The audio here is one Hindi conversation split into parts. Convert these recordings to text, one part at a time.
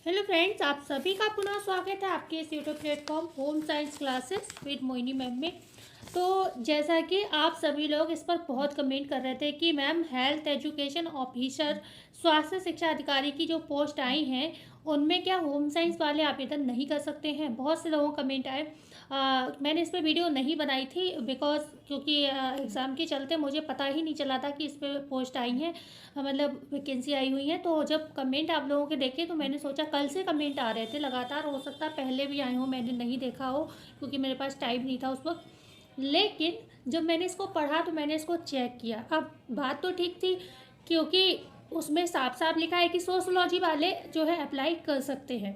हेलो फ्रेंड्स, आप सभी का पुनः स्वागत है आपके इस YouTube platform home science classes with Moini ma'am में। तो जैसा कि आप सभी लोग इस पर बहुत कमेंट कर रहे थे कि मैम हेल्थ एजुकेशन ऑफिसर स्वास्थ्य शिक्षा अधिकारी की जो पोस्ट आई हैं उनमें क्या होम साइंस वाले आवेदन नहीं कर सकते हैं। बहुत से लोगों का कमेंट आए। मैंने इस पर वीडियो नहीं बनाई थी बिकॉज क्योंकि एग्ज़ाम के चलते मुझे पता ही नहीं चला था कि इस पर पोस्ट आई हैं, मतलब वैकेंसी आई हुई है। तो जब कमेंट आप लोगों के देखे तो मैंने सोचा, कल से कमेंट आ रहे थे लगातार, हो सकता है पहले भी आए हो, मैंने नहीं देखा हो क्योंकि मेरे पास टाइम नहीं था उस वक्त। लेकिन जब मैंने इसको पढ़ा तो मैंने इसको चेक किया। अब बात तो ठीक थी क्योंकि उसमें साफ साफ लिखा है कि सोशोलॉजी वाले जो है अप्लाई कर सकते हैं,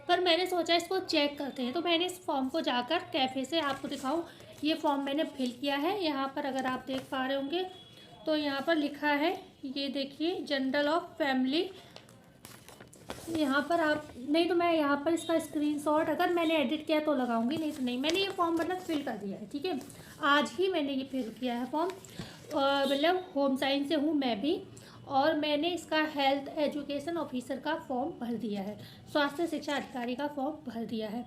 पर मैंने सोचा इसको चेक करते हैं। तो मैंने इस फॉर्म को जाकर कैफ़े से आपको दिखाऊं, ये फॉर्म मैंने फिल किया है। यहाँ पर अगर आप देख पा रहे होंगे तो यहाँ पर लिखा है, ये देखिए, जनरल ऑफ फैमिली। यहाँ पर आप नहीं तो मैं यहाँ पर इसका स्क्रीनशॉट अगर मैंने एडिट किया तो लगाऊंगी, नहीं तो नहीं। मैंने ये फॉर्म मतलब फिल कर दिया है, ठीक है। आज ही मैंने ये फिल किया है फॉर्म, मतलब होम साइंस से हूँ मैं भी। और मैंने इसका हेल्थ एजुकेशन ऑफिसर का फॉर्म भर दिया है, स्वास्थ्य शिक्षा अधिकारी का फॉर्म भर दिया है।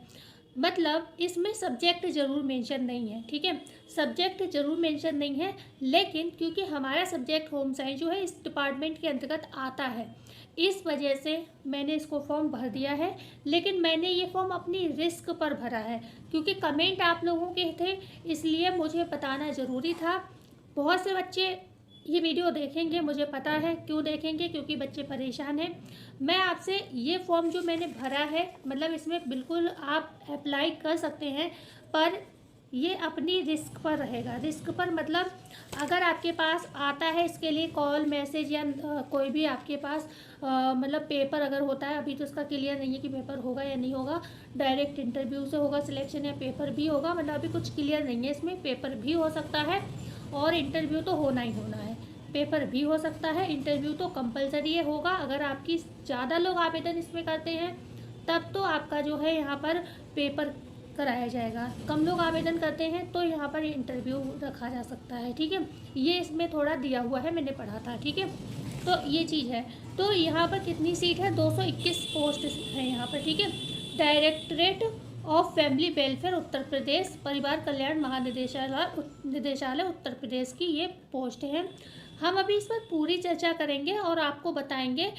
मतलब इसमें सब्जेक्ट ज़रूर मेंशन नहीं है, ठीक है, सब्जेक्ट ज़रूर मेंशन नहीं है। लेकिन क्योंकि हमारा सब्जेक्ट होम साइंस जो है इस डिपार्टमेंट के अंतर्गत आता है, इस वजह से मैंने इसको फॉर्म भर दिया है। लेकिन मैंने ये फॉर्म अपनी रिस्क पर भरा है क्योंकि कमेंट आप लोगों के थे, इसलिए मुझे बताना ज़रूरी था। बहुत से बच्चे ये वीडियो देखेंगे, मुझे पता है क्यों देखेंगे, क्योंकि बच्चे परेशान हैं। मैं आपसे ये फॉर्म जो मैंने भरा है, मतलब इसमें बिल्कुल आप अप्लाई कर सकते हैं, पर ये अपनी रिस्क पर रहेगा। रिस्क पर मतलब अगर आपके पास आता है इसके लिए कॉल मैसेज या कोई भी आपके पास मतलब पेपर अगर होता है, अभी तो इसका क्लियर नहीं है कि पेपर होगा या नहीं होगा, डायरेक्ट इंटरव्यू से होगा सिलेक्शन या पेपर भी होगा, मतलब अभी कुछ क्लियर नहीं है। इसमें पेपर भी हो सकता है और इंटरव्यू तो होना ही होना है। पेपर भी हो सकता है, इंटरव्यू तो कंपलसरी होगा। अगर आपकी ज़्यादा लोग आवेदन इसमें करते हैं तब तो आपका जो है यहाँ पर पेपर कराया जाएगा। कम लोग आवेदन करते हैं तो यहाँ पर इंटरव्यू रखा जा सकता है, ठीक है। ये इसमें थोड़ा दिया हुआ है, मैंने पढ़ा था, ठीक है। तो ये चीज़ है। तो यहाँ पर कितनी सीट है, 221 पोस्ट है यहाँ पर, ठीक है। Directorate of family welfare Uttar Pradesh परिवार कल्याण निदेशालय उत्तर प्रदेश की ये पोस्ट है। हम अभी इस पर पूरी चर्चा करेंगे और आपको बताएंगे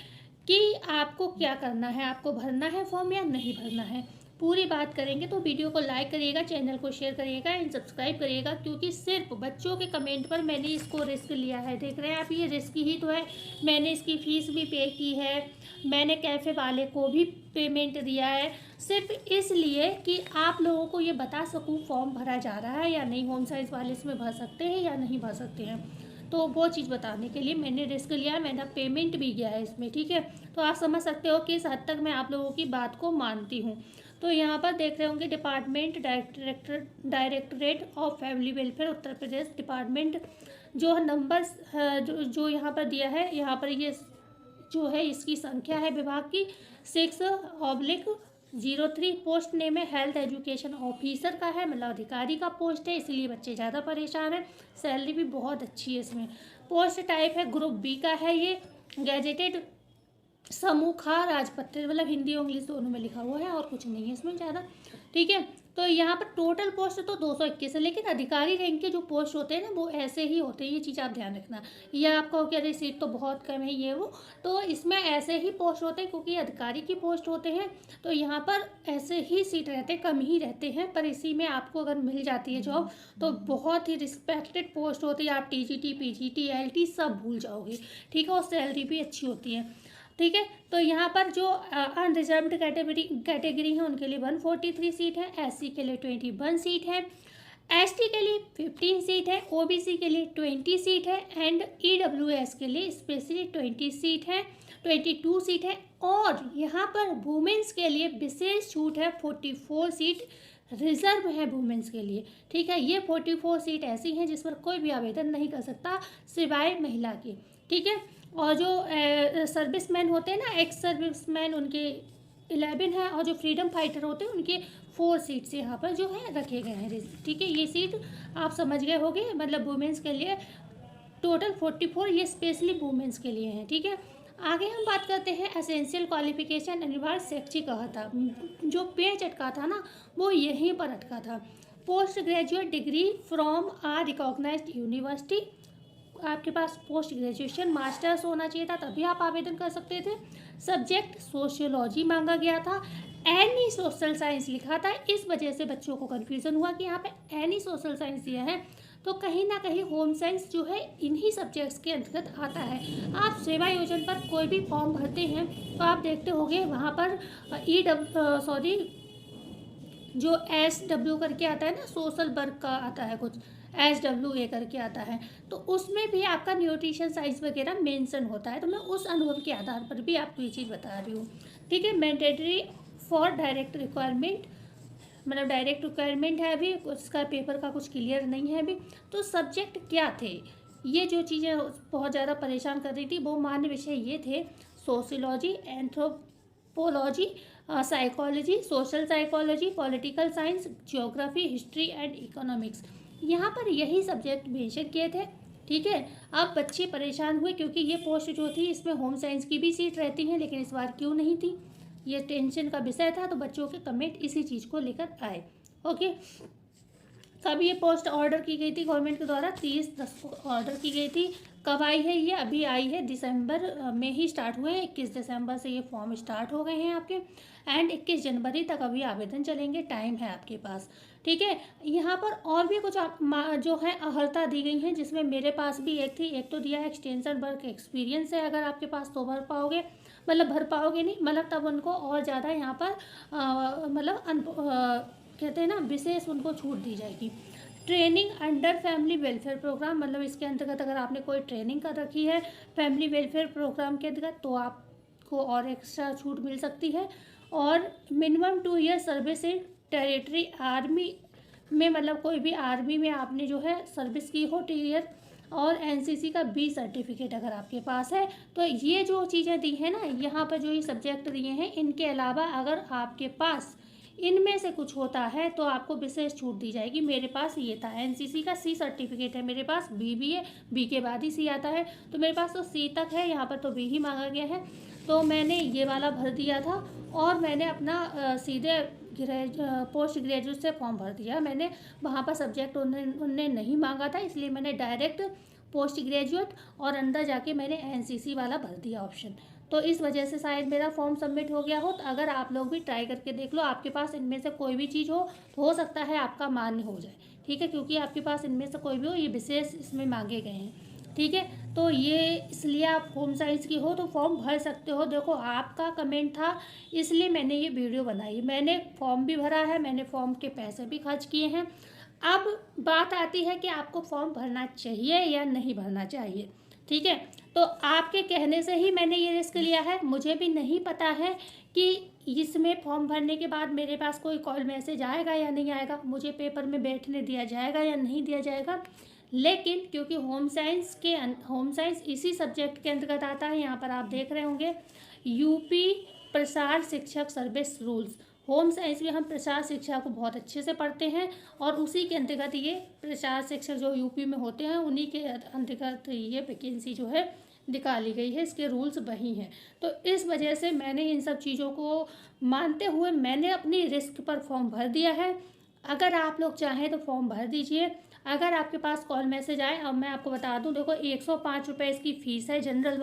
कि आपको क्या करना है, आपको भरना है फॉर्म या नहीं भरना है, पूरी बात करेंगे। तो वीडियो को लाइक करिएगा, चैनल को शेयर करिएगा एंड सब्सक्राइब करिएगा, क्योंकि सिर्फ बच्चों के कमेंट पर मैंने इसको रिस्क लिया है। देख रहे हैं आप, ये रिस्क ही तो है। मैंने इसकी फ़ीस भी पे की है, मैंने कैफ़े वाले को भी पेमेंट दिया है, सिर्फ इसलिए कि आप लोगों को ये बता सकूँ फॉर्म भरा जा रहा है या नहीं, होम साइंस वाले इसमें भर सकते हैं या नहीं भर सकते हैं। तो वो चीज़ बताने के लिए मैंने रिस्क लिया है, मैंने पेमेंट भी किया है इसमें, ठीक है। तो आप समझ सकते हो कि इस हद तक मैं आप लोगों की बात को मानती हूँ। तो यहाँ पर देख रहे होंगे department directorate of family welfare Uttar Pradesh department, जो नंबर जो यहाँ पर दिया है, यहाँ पर ये जो है इसकी संख्या है विभाग की 6/03। पोस्ट नेम है हेल्थ एजुकेशन ऑफिसर का है, मतलब अधिकारी का पोस्ट है, इसलिए बच्चे ज़्यादा परेशान हैं। सैलरी भी बहुत अच्छी है इसमें। पोस्ट टाइप है ग्रुप बी का है, ये गैजेटेड समूखा राजपत्र, मतलब हिंदी और इंग्लिश दोनों में लिखा हुआ है और कुछ नहीं है इसमें ज़्यादा, ठीक है। तो यहाँ पर टोटल पोस्ट तो 221 है, लेकिन अधिकारी रैंक के जो पोस्ट होते हैं ना वो ऐसे ही होते हैं, ये चीज़ आप ध्यान रखना। ये आपका हो कि अरे सीट तो बहुत कम है ये वो, तो इसमें ऐसे ही पोस्ट होते हैं क्योंकि अधिकारी की पोस्ट होते हैं। तो यहाँ पर ऐसे ही सीट रहते, कम ही रहते हैं, पर इसी में आपको अगर मिल जाती है जॉब तो बहुत ही रिस्पेक्टेड पोस्ट होती है। आप TGT PGT LT सब भूल जाओगे, ठीक है, और सैलरी भी अच्छी होती है, ठीक है। तो यहाँ पर जो अनरिजर्व्ड कैटेगरी है उनके लिए 143 सीट है, SC के लिए 21 सीट है, ST के लिए 15 सीट है, OBC के लिए 20 सीट है एंड EWS के लिए स्पेशली 20 सीट है, 22 सीट है। और यहाँ पर वुमेंस के लिए विशेष छूट है, 44 सीट रिजर्व है वुमेंस के लिए, ठीक है। ये 44 सीट ऐसी हैं जिस पर कोई भी आवेदन नहीं कर सकता सिवाय महिला के, ठीक है। और जो सर्विसमैन होते हैं ना, एक्स सर्विसमैन, उनके 11 है, और जो फ्रीडम फाइटर होते हैं उनके 4 सीट्स यहाँ पर जो है रखे गए हैं, ठीक है। ये सीट आप समझ गए होंगे, मतलब वुमेंस के लिए टोटल 44, ये स्पेशली वुमेंस के लिए हैं, ठीक है। आगे हम बात करते हैं एसेंशियल क्वालिफिकेशन। अनिवार्य शैक्षिक अर्हता, जो पेज अटका था ना वो यहीं पर अटका था। Post graduate degree from a recognised university, आपके पास पोस्ट ग्रेजुएशन मास्टर्स होना चाहिए था तभी आप आवेदन कर सकते थे। सब्जेक्ट सोशियोलॉजी मांगा गया था, एनी सोशल साइंस लिखा था, इस वजह से बच्चों को कन्फ्यूज़न हुआ कि यहाँ पे एनी सोशल साइंस दिया है तो कहीं ना कहीं होम साइंस जो है इन्हीं सब्जेक्ट्स के अंतर्गत आता है। आप सेवा योजना पर कोई भी फॉर्म भरते हैं तो आप देखते होंगे वहाँ पर जो SW करके आता है ना, सोशल वर्क का आता है कुछ, SWA करके आता है, तो उसमें भी आपका न्यूट्रिशन साइंस वगैरह मेंशन होता है। तो मैं उस अनुभव के आधार पर भी आपको ये चीज़ बता रही हूँ, ठीक है। मैंडेटरी फॉर डायरेक्ट रिक्वायरमेंट, मतलब डायरेक्ट रिक्वायरमेंट है अभी, उसका पेपर का कुछ क्लियर नहीं है अभी। तो सब्जेक्ट क्या थे, ये जो चीज़ें बहुत ज़्यादा परेशान कर रही थी वो मान्य विषय ये थे: sociology, anthropology, psychology, social psychology, political science, geography, history and economics. यहाँ पर यही सब्जेक्ट मेंशन किए थे, ठीक है। अब बच्चे परेशान हुए क्योंकि ये पोस्ट जो थी इसमें होम साइंस की भी सीट रहती है, लेकिन इस बार क्यों नहीं थी, ये टेंशन का विषय था। तो बच्चों के कमेंट इसी चीज़ को लेकर आए, ओके। कब ये पोस्ट ऑर्डर की गई थी गवर्नमेंट के द्वारा? 30/10 को ऑर्डर की गई थी। कब आई है ये? अभी आई है, दिसंबर में ही स्टार्ट हुए हैं, 21 दिसंबर से ये फॉर्म स्टार्ट हो गए हैं आपके, एंड 21 जनवरी तक अभी आवेदन चलेंगे, टाइम है आपके पास, ठीक है। यहाँ पर और भी कुछ जो है अर्हता दी गई हैं, जिसमें मेरे पास भी एक थी। एक तो दिया है एक्सटेंशन वर्क एक्सपीरियंस है, अगर आपके पास तो भर पाओगे, मतलब भर पाओगे नहीं, मतलब तब उनको और ज़्यादा यहाँ पर कहते हैं ना विशेष उनको छूट दी जाएगी। Training under family welfare programme, मतलब इसके अंतर्गत अगर आपने कोई ट्रेनिंग कर रखी है फैमिली वेलफेयर प्रोग्राम के अंतर्गत तो आपको और एक्स्ट्रा छूट मिल सकती है। और minimum 2 year service in territory, army में, मतलब कोई भी आर्मी में आपने जो है सर्विस की हो 2 ईयर, और NCC का B सर्टिफिकेट अगर आपके पास है। तो ये जो चीज़ें दी हैं ना यहाँ पर, जो ये सब्जेक्ट दिए हैं, इनके अलावा अगर आपके पास इनमें से कुछ होता है तो आपको विशेष छूट दी जाएगी। मेरे पास ये था, NCC का C सर्टिफिकेट है मेरे पास, B भी है, B के बाद ही C आता है, तो मेरे पास तो C तक है, यहाँ पर तो B ही मांगा गया है। तो मैंने ये वाला भर दिया था और मैंने अपना सीधे पोस्ट ग्रेजुएट से फॉर्म भर दिया। मैंने वहाँ पर सब्जेक्ट उन्होंने नहीं मांगा था, इसलिए मैंने डायरेक्ट पोस्ट ग्रेजुएट और अंदर जाके मैंने NCC वाला भर दिया ऑप्शन। तो इस वजह से शायद मेरा फॉर्म सबमिट हो गया हो। तो अगर आप लोग भी ट्राई करके देख लो, आपके पास इनमें से कोई भी चीज़ हो सकता है आपका मान्य हो जाए, ठीक है, क्योंकि आपके पास इनमें से कोई भी हो, ये विशेष इसमें मांगे गए हैं, ठीक है। तो ये इसलिए आप होम साइंस की हो तो फॉर्म भर सकते हो। देखो आपका कमेंट था इसलिए मैंने ये वीडियो बनाई, मैंने फॉर्म भी भरा है, मैंने फॉर्म के पैसे भी खर्च किए हैं। अब बात आती है कि आपको फॉर्म भरना चाहिए या नहीं भरना चाहिए, ठीक है। तो आपके कहने से ही मैंने ये रिस्क लिया है। मुझे भी नहीं पता है कि इसमें फॉर्म भरने के बाद मेरे पास कोई कॉल मैसेज आएगा या नहीं आएगा, मुझे पेपर में बैठने दिया जाएगा या नहीं दिया जाएगा। लेकिन क्योंकि होम साइंस इसी सब्जेक्ट के अंतर्गत आता है, यहाँ पर आप देख रहे होंगे यूपी प्रसार शिक्षक सर्विस रूल्स। होम साइंस में हम प्रसार शिक्षा को बहुत अच्छे से पढ़ते हैं और उसी के अंतर्गत ये प्रसार शिक्षक जो यूपी में होते हैं उन्हीं के अंतर्गत ये वैकेंसी जो है निकाली गई है, इसके रूल्स वही हैं। तो इस वजह से मैंने इन सब चीज़ों को मानते हुए मैंने अपनी रिस्क पर फॉर्म भर दिया है। अगर आप लोग चाहें तो फॉर्म भर दीजिए। अगर आपके पास कॉल मैसेज आए, अब मैं आपको बता दूं, देखो 105 रुपये इसकी फ़ीस है।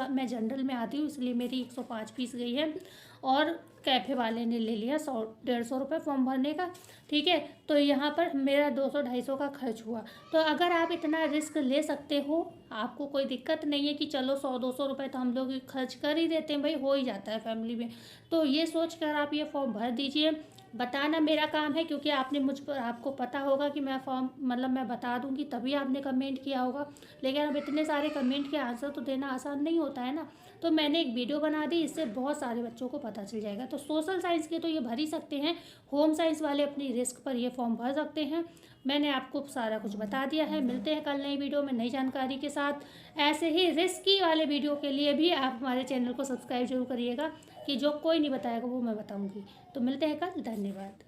मैं जनरल में आती हूँ इसलिए मेरी 105 फीस गई है और कैफ़े वाले ने ले लिया 100-150 रुपये फॉर्म भरने का, ठीक है। तो यहाँ पर मेरा 200-250 का खर्च हुआ। तो अगर आप इतना रिस्क ले सकते हो, आपको कोई दिक्कत नहीं है कि चलो 100-200 रुपये तो हम लोग खर्च कर ही देते हैं, भाई हो ही जाता है फैमिली में, तो ये सोच कर आप ये फॉर्म भर दीजिए। बताना मेरा काम है क्योंकि आपने मुझ पर, आपको पता होगा कि मैं फॉर्म मैं बता दूंगी तभी आपने कमेंट किया होगा, लेकिन अब इतने सारे कमेंट के आंसर तो देना आसान नहीं होता है ना। तो मैंने एक वीडियो बना दी, इससे बहुत सारे बच्चों को पता चल जाएगा। तो सोशल साइंस के तो ये भर ही सकते हैं, होम साइंस वाले अपनी रिस्क पर ये फॉर्म भर सकते हैं। मैंने आपको सारा कुछ बता दिया है। मिलते हैं कल नई वीडियो में नई जानकारी के साथ। ऐसे ही रिस्की वाले वीडियो के लिए भी आप हमारे चैनल को सब्सक्राइब जरूर करिएगा कि जो कोई नहीं बताएगा वो मैं बताऊँगी। तो मिलते हैं कल, धन्यवाद।